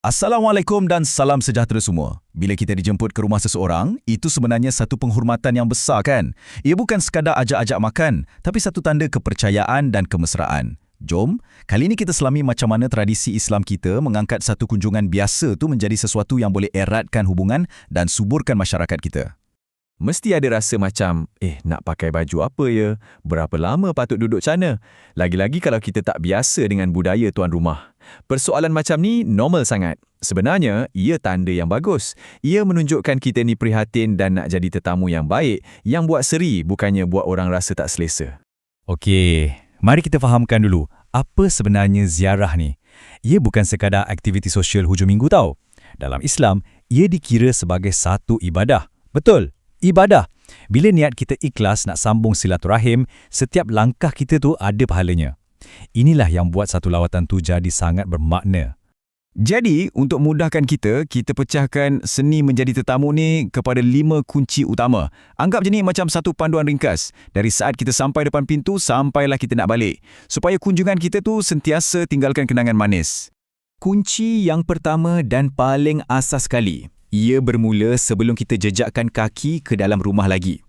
Assalamualaikum dan salam sejahtera semua. Bila kita dijemput ke rumah seseorang, itu sebenarnya satu penghormatan yang besar kan? Ia bukan sekadar ajak-ajak makan, tapi satu tanda kepercayaan dan kemesraan. Jom, kali ini kita selami macam mana tradisi Islam kita mengangkat satu kunjungan biasa tu menjadi sesuatu yang boleh eratkan hubungan dan suburkan masyarakat kita. Mesti ada rasa macam, nak pakai baju apa ya? Berapa lama patut duduk sana? Lagi-lagi kalau kita tak biasa dengan budaya tuan rumah. Persoalan macam ni normal sangat. Sebenarnya, ia tanda yang bagus. Ia menunjukkan kita ni prihatin dan nak jadi tetamu yang baik, yang buat seri bukannya buat orang rasa tak selesa. Okey, mari kita fahamkan dulu, apa sebenarnya ziarah ni? Ia bukan sekadar aktiviti sosial hujung minggu tau. Dalam Islam, ia dikira sebagai satu ibadah. Betul, ibadah. Bila niat kita ikhlas nak sambung silaturahim, setiap langkah kita tu ada pahalanya. Inilah yang buat satu lawatan tu jadi sangat bermakna. Jadi, untuk mudahkan kita pecahkan seni menjadi tetamu ni kepada 5 kunci utama. Anggap je ni macam satu panduan ringkas. Dari saat kita sampai depan pintu sampailah kita nak balik. Supaya kunjungan kita tu sentiasa tinggalkan kenangan manis. Kunci yang pertama dan paling asas sekali. Ia bermula sebelum kita jejakkan kaki ke dalam rumah lagi.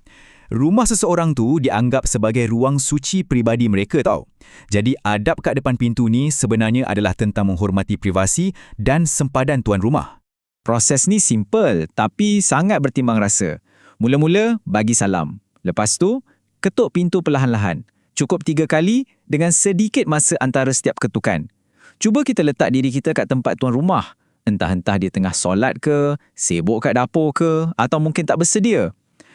Rumah seseorang tu dianggap sebagai ruang suci peribadi mereka tau. Jadi adab kat depan pintu ni sebenarnya adalah tentang menghormati privasi dan sempadan tuan rumah. Proses ni simple tapi sangat bertimbang rasa. Mula-mula bagi salam. Lepas tu, ketuk pintu perlahan-lahan. Cukup 3 kali dengan sedikit masa antara setiap ketukan. Cuba kita letak diri kita kat tempat tuan rumah. Entah-entah dia tengah solat ke, sibuk kat dapur ke, atau mungkin tak bersedia.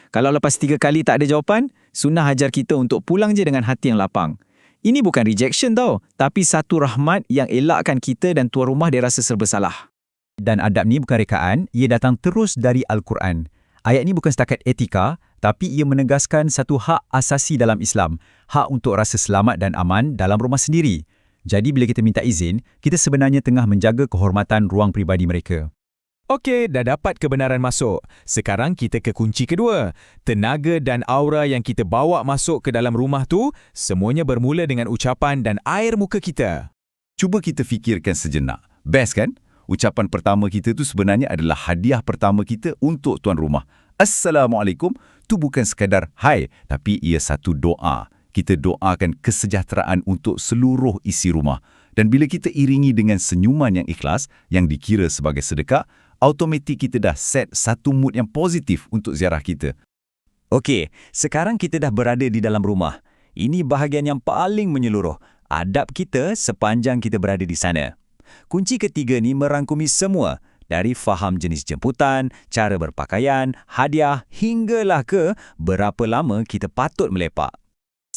Kalau lepas 3 kali tak ada jawapan, sunnah ajar kita untuk pulang je dengan hati yang lapang. Ini bukan rejection tau, tapi satu rahmat yang elakkan kita dan tuan rumah dia rasa serba salah. Dan adab ni bukan rekaan, ia datang terus dari Al-Quran. Ayat ni bukan setakat etika, tapi ia menegaskan satu hak asasi dalam Islam, hak untuk rasa selamat dan aman dalam rumah sendiri. Jadi bila kita minta izin, kita sebenarnya tengah menjaga kehormatan ruang pribadi mereka. Okey, dah dapat kebenaran masuk. Sekarang kita ke kunci kedua. Tenaga dan aura yang kita bawa masuk ke dalam rumah tu, semuanya bermula dengan ucapan dan air muka kita. Cuba kita fikirkan sejenak. Best kan? Ucapan pertama kita tu sebenarnya adalah hadiah pertama kita untuk tuan rumah. Assalamualaikum tu bukan sekadar hai, tapi ia satu doa. Kita doakan kesejahteraan untuk seluruh isi rumah. Dan bila kita iringi dengan senyuman yang ikhlas, yang dikira sebagai sedekah, automatik kita dah set satu mood yang positif untuk ziarah kita. Okey, sekarang kita dah berada di dalam rumah. Ini bahagian yang paling menyeluruh. Adab kita sepanjang kita berada di sana. Kunci ketiga ni merangkumi semua. Dari faham jenis jemputan, cara berpakaian, hadiah, hinggalah ke berapa lama kita patut melepak.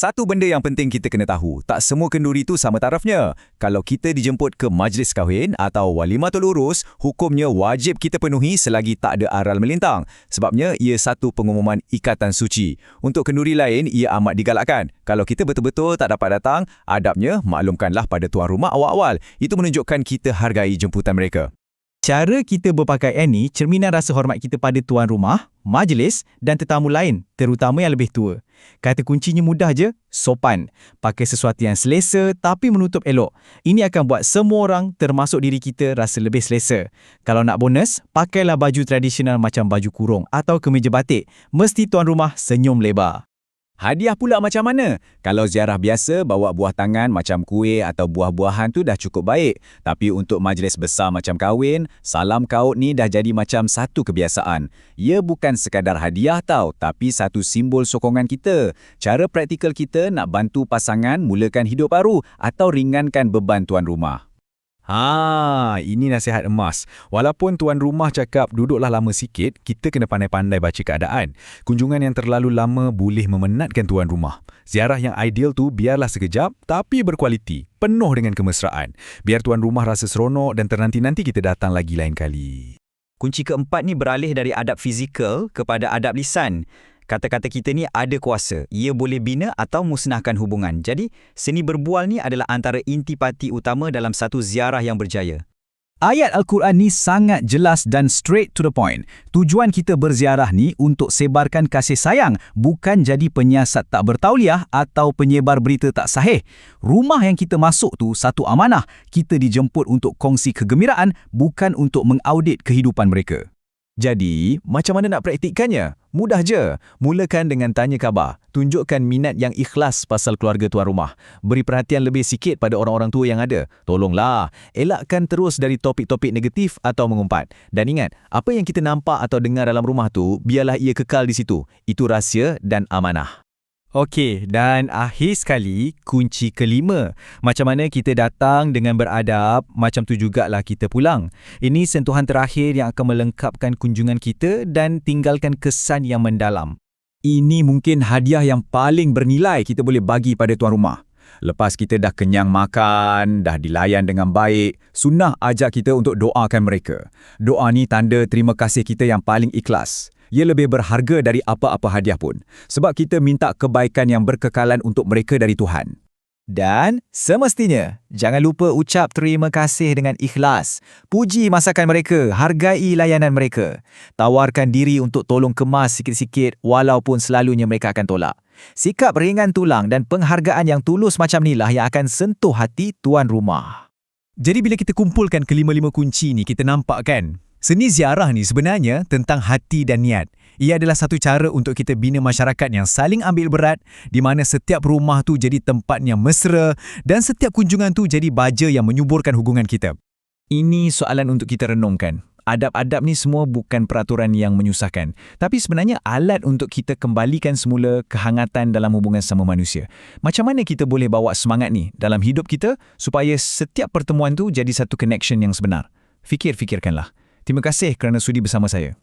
Satu benda yang penting kita kena tahu, tak semua kenduri tu sama tarafnya. Kalau kita dijemput ke majlis kahwin atau walimatul urus, hukumnya wajib kita penuhi selagi tak ada aral melintang. Sebabnya ia satu pengumuman ikatan suci. Untuk kenduri lain, ia amat digalakkan. Kalau kita betul-betul tak dapat datang, adabnya maklumkanlah pada tuan rumah awal-awal. Itu menunjukkan kita hargai jemputan mereka. Cara kita berpakaian ni cerminan rasa hormat kita pada tuan rumah, majlis dan tetamu lain, terutama yang lebih tua. Kata kuncinya mudah je, sopan. Pakai sesuatu yang selesa tapi menutup elok. Ini akan buat semua orang, termasuk diri kita, rasa lebih selesa. Kalau nak bonus, pakailah baju tradisional macam baju kurung atau kemeja batik. Mesti tuan rumah senyum lebar. Hadiah pula macam mana? Kalau ziarah biasa, bawa buah tangan macam kuih atau buah-buahan tu dah cukup baik. Tapi untuk majlis besar macam kahwin, salam kaut ni dah jadi macam satu kebiasaan. Ia bukan sekadar hadiah tau, tapi satu simbol sokongan kita. Cara praktikal kita nak bantu pasangan mulakan hidup baru atau ringankan beban tuan rumah. Ini nasihat emas. Walaupun tuan rumah cakap duduklah lama sikit, kita kena pandai-pandai baca keadaan. Kunjungan yang terlalu lama boleh memenatkan tuan rumah. Ziarah yang ideal tu biarlah sekejap tapi berkualiti, penuh dengan kemesraan. Biar tuan rumah rasa seronok dan ternanti-nanti kita datang lagi lain kali. Kunci keempat ni beralih dari adab fizikal kepada adab lisan. Kata-kata kita ni ada kuasa. Ia boleh bina atau musnahkan hubungan. Jadi, seni berbual ni adalah antara intipati utama dalam satu ziarah yang berjaya. Ayat Al-Quran ni sangat jelas dan straight to the point. Tujuan kita berziarah ni untuk sebarkan kasih sayang, bukan jadi penyiasat tak bertauliah atau penyebar berita tak sahih. Rumah yang kita masuk tu satu amanah. Kita dijemput untuk kongsi kegembiraan, bukan untuk mengaudit kehidupan mereka. Jadi, macam mana nak praktikkannya? Mudah je. Mulakan dengan tanya khabar. Tunjukkan minat yang ikhlas pasal keluarga tuan rumah. Beri perhatian lebih sikit pada orang-orang tua yang ada. Tolonglah. Elakkan terus dari topik-topik negatif atau mengumpat. Dan ingat, apa yang kita nampak atau dengar dalam rumah tu, biarlah ia kekal di situ. Itu rahsia dan amanah. Okey, dan akhir sekali, kunci kelima. Macam mana kita datang dengan beradab, macam tu jugalah kita pulang. Ini sentuhan terakhir yang akan melengkapkan kunjungan kita dan tinggalkan kesan yang mendalam. Ini mungkin hadiah yang paling bernilai kita boleh bagi pada tuan rumah. Lepas kita dah kenyang makan, dah dilayan dengan baik, sunnah ajak kita untuk doakan mereka. Doa ni tanda terima kasih kita yang paling ikhlas. Ia lebih berharga dari apa-apa hadiah pun. Sebab kita minta kebaikan yang berkekalan untuk mereka dari Tuhan. Dan semestinya, jangan lupa ucap terima kasih dengan ikhlas. Puji masakan mereka, hargai layanan mereka. Tawarkan diri untuk tolong kemas sikit-sikit walaupun selalunya mereka akan tolak. Sikap ringan tulang dan penghargaan yang tulus macam inilah yang akan sentuh hati tuan rumah. Jadi bila kita kumpulkan kelima-lima kunci ni, kita nampak kan? Seni ziarah ni sebenarnya tentang hati dan niat. Ia adalah satu cara untuk kita bina masyarakat yang saling ambil berat, di mana setiap rumah tu jadi tempat yang mesra dan setiap kunjungan tu jadi baja yang menyuburkan hubungan kita. Ini soalan untuk kita renungkan. Adab-adab ni semua bukan peraturan yang menyusahkan, tapi sebenarnya alat untuk kita kembalikan semula kehangatan dalam hubungan sama manusia. Macam mana kita boleh bawa semangat ni dalam hidup kita supaya setiap pertemuan tu jadi satu connection yang sebenar? Fikirkanlah. Terima kasih kerana sudi bersama saya.